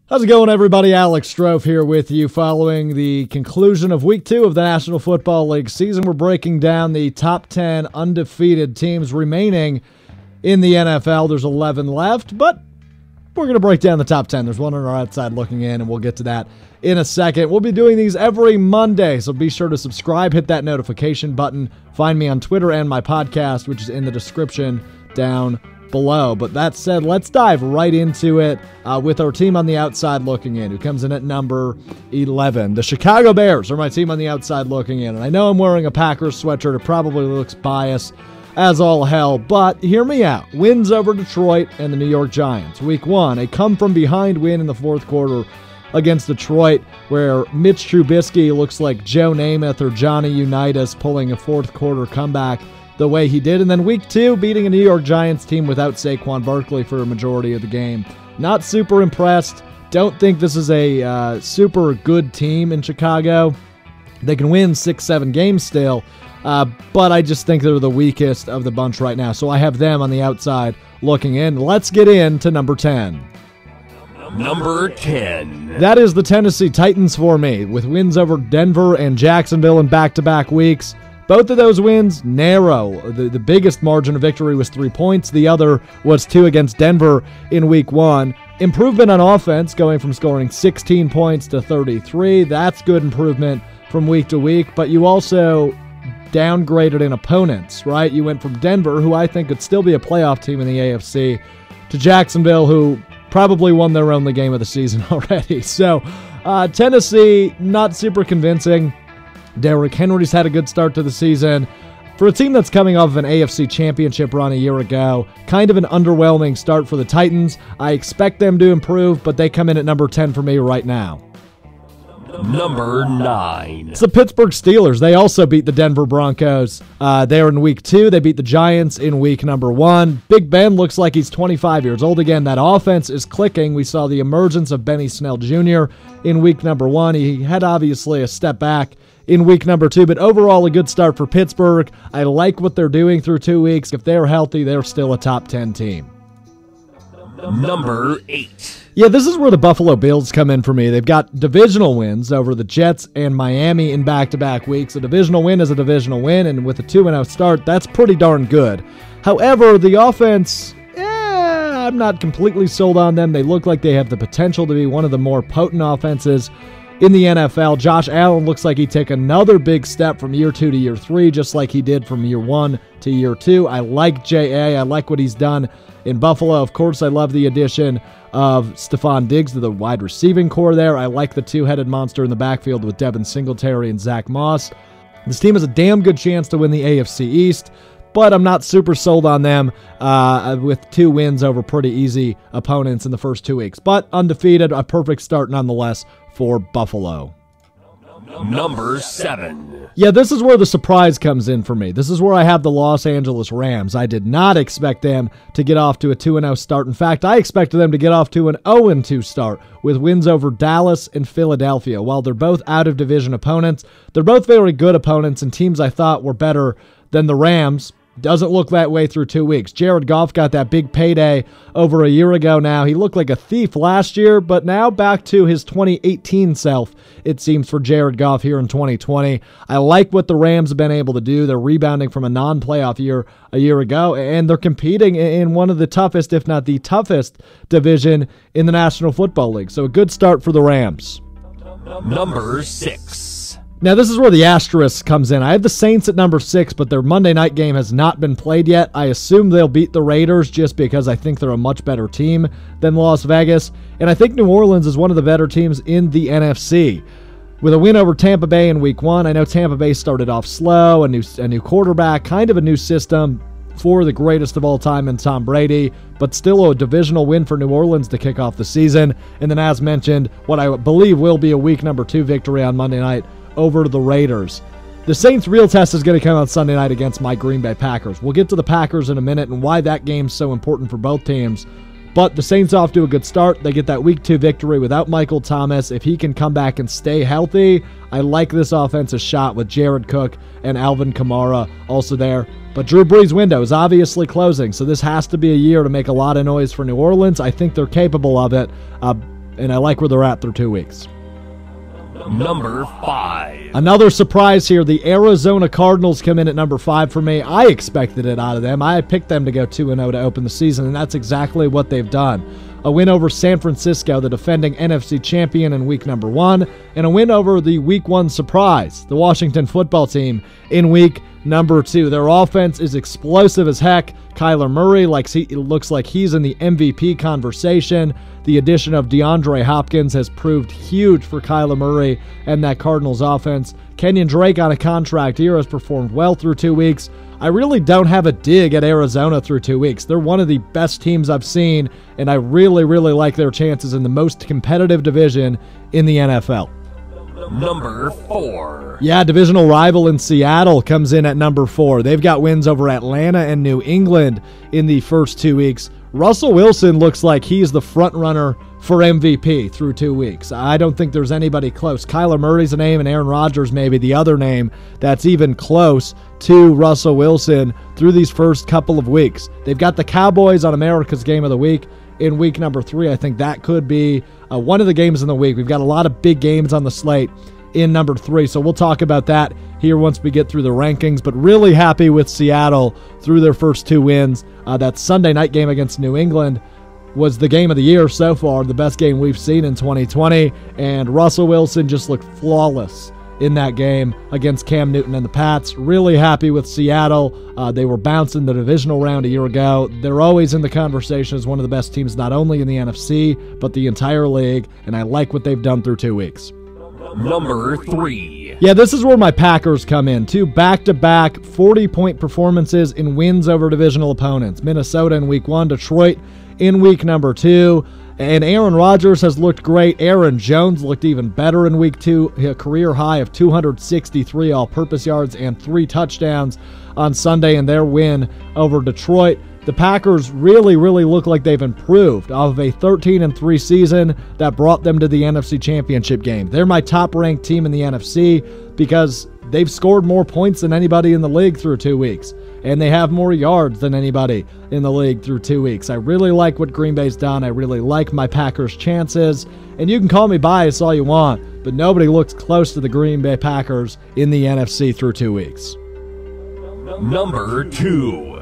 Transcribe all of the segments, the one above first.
How's it going, everybody? Alex Strouf here with you following the conclusion of Week 2 of the National Football League season. We're breaking down the top 10 undefeated teams remaining in the NFL. There's 11 left, but we're going to break down the top 10. There's one on our outside looking in, and we'll get to that in a second. We'll be doing these every Monday, so be sure to subscribe, hit that notification button. Find me on Twitter and my podcast, which is in the description down below. But that said, let's dive right into it with our team on the outside looking in, who comes in at number 11. The Chicago Bears are my team on the outside looking in, and I know I'm wearing a Packers sweatshirt. It probably looks biased as all hell, but hear me out. Wins over Detroit and the New York Giants. Week 1, a come-from-behind win in the fourth quarter against Detroit, where Mitch Trubisky looks like Joe Namath or Johnny Unitas pulling a fourth quarter comeback the way he did. And then Week 2, beating a New York Giants team without Saquon Barkley for a majority of the game. Not super impressed. Don't think this is a super good team in Chicago. They can win 6-7 games still, but I just think they're the weakest of the bunch right now. So I have them on the outside looking in. Let's get into number 10. Number 10. That is the Tennessee Titans for me, with wins over Denver and Jacksonville in back-to-back weeks. Both of those wins narrow. The biggest margin of victory was 3 points. The other was 2 against Denver in Week 1. Improvement on offense, going from scoring 16 points to 33. That's good improvement from week to week. But you also downgraded in opponents, right? You went from Denver, who I think could still be a playoff team in the AFC, to Jacksonville, who probably won their only game of the season already. So Tennessee, not super convincing. Derrick Henry's had a good start to the season. For a team that's coming off of an AFC championship run a year ago, kind of an underwhelming start for the Titans. I expect them to improve, but they come in at number 10 for me right now. Number 9. It's the Pittsburgh Steelers. They also beat the Denver Broncos. They're in Week 2. They beat the Giants in Week number 1. Big Ben looks like he's 25 years old again. That offense is clicking. We saw the emergence of Benny Snell Jr. in Week number 1. He had obviously a step back in Week number 2, but overall a good start for Pittsburgh. I like what they're doing through 2 weeks. If they're healthy, they're still a top 10 team. Number 8. Yeah, this is where the Buffalo Bills come in for me. They've got divisional wins over the Jets and Miami in back-to-back weeks. A divisional win is a divisional win, and with a 2-0 start, that's pretty darn good. However, the offense, I'm not completely sold on them. They look like they have the potential to be one of the more potent offenses in the NFL. Josh Allen looks like he'd take another big step from year 2 to year 3, just like he did from year 1 to year 2. I like J.A. I like what he's done in Buffalo. Of course, I love the addition of Stephon Diggs to the wide receiving core there. I like the two-headed monster in the backfield with Devin Singletary and Zach Moss. This team has a damn good chance to win the AFC East, but I'm not super sold on them with 2 wins over pretty easy opponents in the first 2 weeks. But undefeated, a perfect start nonetheless for Buffalo. Number 7. Yeah, this is where the surprise comes in for me. This is where I have the Los Angeles Rams. I did not expect them to get off to a 2-0 start. In fact, I expected them to get off to an 0-2 start with wins over Dallas and Philadelphia. While they're both out-of-division opponents, they're both very good opponents and teams I thought were better than the Rams. Doesn't look that way through 2 weeks. Jared Goff got that big payday over a year ago now. He looked like a thief last year, but now back to his 2018 self, it seems, for Jared Goff here in 2020. I like what the Rams have been able to do. They're rebounding from a non-playoff year a year ago, and they're competing in one of the toughest, if not the toughest, division in the National Football League. So a good start for the Rams. Number 6. Now, this is where the asterisk comes in. I have the Saints at number 6, but their Monday night game has not been played yet. I assume they'll beat the Raiders just because I think they're a much better team than Las Vegas. And I think New Orleans is one of the better teams in the NFC. With a win over Tampa Bay in Week 1, I know Tampa Bay started off slow, a new quarterback, kind of a new system for the greatest of all time in Tom Brady, but still a divisional win for New Orleans to kick off the season. And then, as mentioned, what I believe will be a Week number 2 victory on Monday night over the Raiders. The Saints' real test is going to come on Sunday night against my Green Bay Packers. We'll get to the Packers in a minute and why that game's so important for both teams. But the Saints off to a good start. They get that Week 2 victory without Michael Thomas. If he can come back and stay healthy, I like this offensive shot with Jared Cook and Alvin Kamara also there. But Drew Brees' window is obviously closing, so this has to be a year to make a lot of noise for New Orleans. I think they're capable of it. and I like where they're at through 2 weeks. Number 5. Another surprise here. The Arizona Cardinals come in at number 5 for me. I expected it out of them. I picked them to go 2-0 to open the season, and that's exactly what they've done. A win over San Francisco, the defending NFC champion, in week number 1, and a win over the week 1 surprise, the Washington football team, in week number 2. Their offense is explosive as heck. Kyler Murray looks like he's in the MVP conversation. The addition of DeAndre Hopkins has proved huge for Kyler Murray and that Cardinals offense. Kenyon Drake on a contract here has performed well through 2 weeks. I really don't have a dig at Arizona through 2 weeks. They're one of the best teams I've seen, and I really, really like their chances in the most competitive division in the NFL. Number 4. Yeah, divisional rival in Seattle comes in at number 4. They've got wins over Atlanta and New England in the first 2 weeks. Russell Wilson looks like he's the front runner for MVP through 2 weeks. I don't think there's anybody close. Kyler Murray's a name, and Aaron Rodgers maybe the other name that's even close to Russell Wilson through these first couple of weeks. They've got the Cowboys on America's Game of the Week in week number 3. I think that could be one of the games in the week. We've got a lot of big games on the slate in number 3, so we'll talk about that here once we get through the rankings, but really happy with Seattle through their first 2 wins. That Sunday night game against New England was the game of the year so far, the best game we've seen in 2020, and Russell Wilson just looked flawless in that game against Cam Newton and the Pats. Really happy with Seattle. They were bounced in the divisional round a year ago. They're always in the conversation as one of the best teams, not only in the NFC, but the entire league, and I like what they've done through 2 weeks. Number 3. Yeah, this is where my Packers come in. 2 back-to-back 40-point performances in wins over divisional opponents. Minnesota in week 1, Detroit in week number 2. And Aaron Rodgers has looked great. Aaron Jones looked even better in week 2. A career high of 263 all-purpose yards and 3 touchdowns on Sunday in their win over Detroit. The Packers really, really look like they've improved off of a 13-3 season that brought them to the NFC Championship game. They're my top-ranked team in the NFC because they've scored more points than anybody in the league through 2 weeks, and they have more yards than anybody in the league through 2 weeks. I really like what Green Bay's done. I really like my Packers' chances, and you can call me biased all you want, but nobody looks close to the Green Bay Packers in the NFC through 2 weeks. Number 2.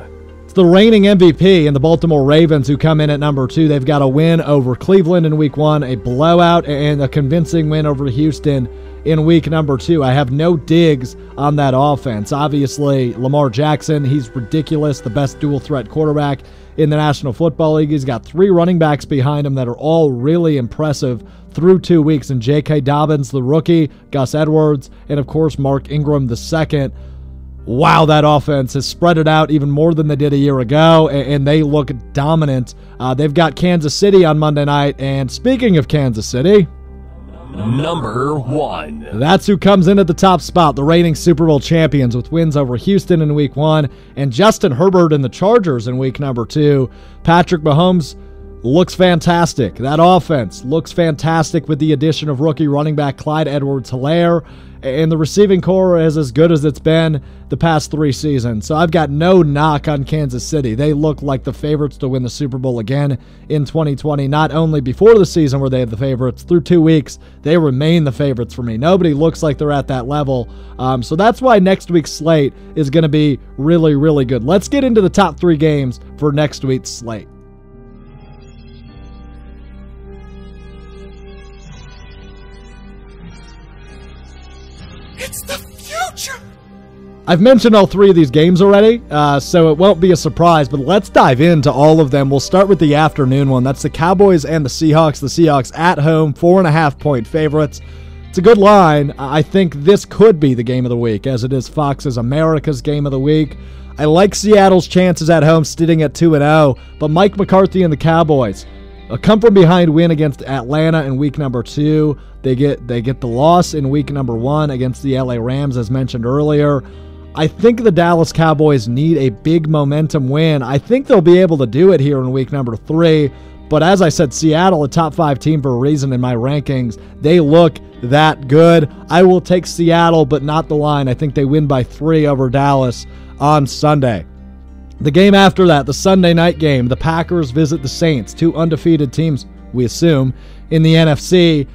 The reigning MVP and the Baltimore Ravens, who come in at number 2. They've got a win over Cleveland in week 1, a blowout, and a convincing win over Houston in week number 2. I have no digs on that offense. Obviously, Lamar Jackson, he's ridiculous, the best dual-threat quarterback in the National Football League. He's got 3 running backs behind him that are all really impressive through 2 weeks, and J.K. Dobbins, the rookie, Gus Edwards, and, of course, Mark Ingram, the second. Wow, that offense has spread it out even more than they did a year ago, and they look dominant. They've got Kansas City on Monday night, and speaking of Kansas City, Number 1. That's who comes in at the top spot, the reigning Super Bowl champions with wins over Houston in week 1 and Justin Herbert and the Chargers in week number 2. Patrick Mahomes looks fantastic. That offense looks fantastic with the addition of rookie running back Clyde Edwards-Helaire, and the receiving core is as good as it's been the past 3 seasons. So I've got no knock on Kansas City. They look like the favorites to win the Super Bowl again in 2020. Not only before the season were they the favorites, through 2 weeks, they remain the favorites for me. Nobody looks like they're at that level. So that's why next week's slate is going to be really, really good. Let's get into the top 3 games for next week's slate. It's the future! I've mentioned all 3 of these games already, so it won't be a surprise, but let's dive into all of them. We'll start with the afternoon one. That's the Cowboys and the Seahawks. The Seahawks at home, 4.5-point favorites. It's a good line. I think this could be the game of the week, as it is Fox's America's Game of the Week. I like Seattle's chances at home, sitting at 2-0, but Mike McCarthy and the Cowboys, a come-from-behind win against Atlanta in week number 2. They get the loss in week number 1 against the LA Rams, as mentioned earlier. I think the Dallas Cowboys need a big momentum win. I think they'll be able to do it here in week number 3. But as I said, Seattle, a top 5 team for a reason in my rankings. They look that good. I will take Seattle, but not the line. I think they win by 3 over Dallas on Sunday. The game after that, the Sunday night game, the Packers visit the Saints, 2 undefeated teams, we assume, in the NFC.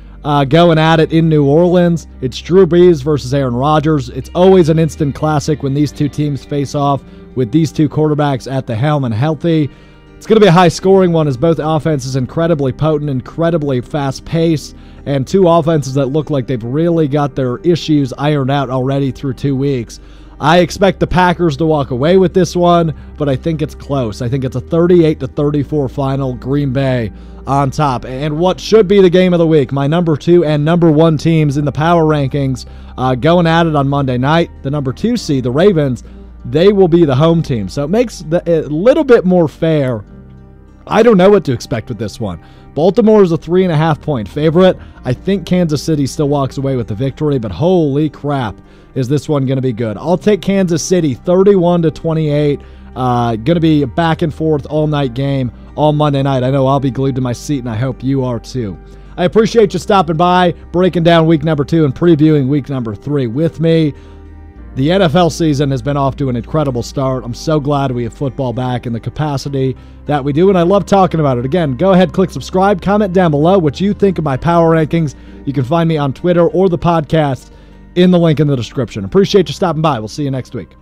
Going at it in New Orleans. It's Drew Brees versus Aaron Rodgers. It's always an instant classic when these two teams face off with these two quarterbacks at the helm and healthy. It's going to be a high-scoring one as both offenses incredibly potent, incredibly fast-paced, and two offenses that look like they've really got their issues ironed out already through 2 weeks. I expect the Packers to walk away with this one, but I think it's close. I think it's a 38-34 final, Green Bay on top. And what should be the game of the week, my number 2 and number 1 teams in the power rankings going at it on Monday night. The number 2 seed, the Ravens, they will be the home team. So it makes it a little bit more fair. I don't know what to expect with this one. Baltimore is a 3.5-point favorite. I think Kansas City still walks away with the victory, but holy crap, is this one going to be good. I'll take Kansas City 31-28. Going to be a back and forth all night game all Monday night. I know I'll be glued to my seat, and I hope you are too. I appreciate you stopping by, breaking down week number 2 and previewing week number 3 with me. The NFL season has been off to an incredible start. I'm so glad we have football back in the capacity that we do, and I love talking about it. Again, go ahead, click subscribe, comment down below what you think of my power rankings. You can find me on Twitter or the podcast in the link in the description. Appreciate you stopping by. We'll see you next week.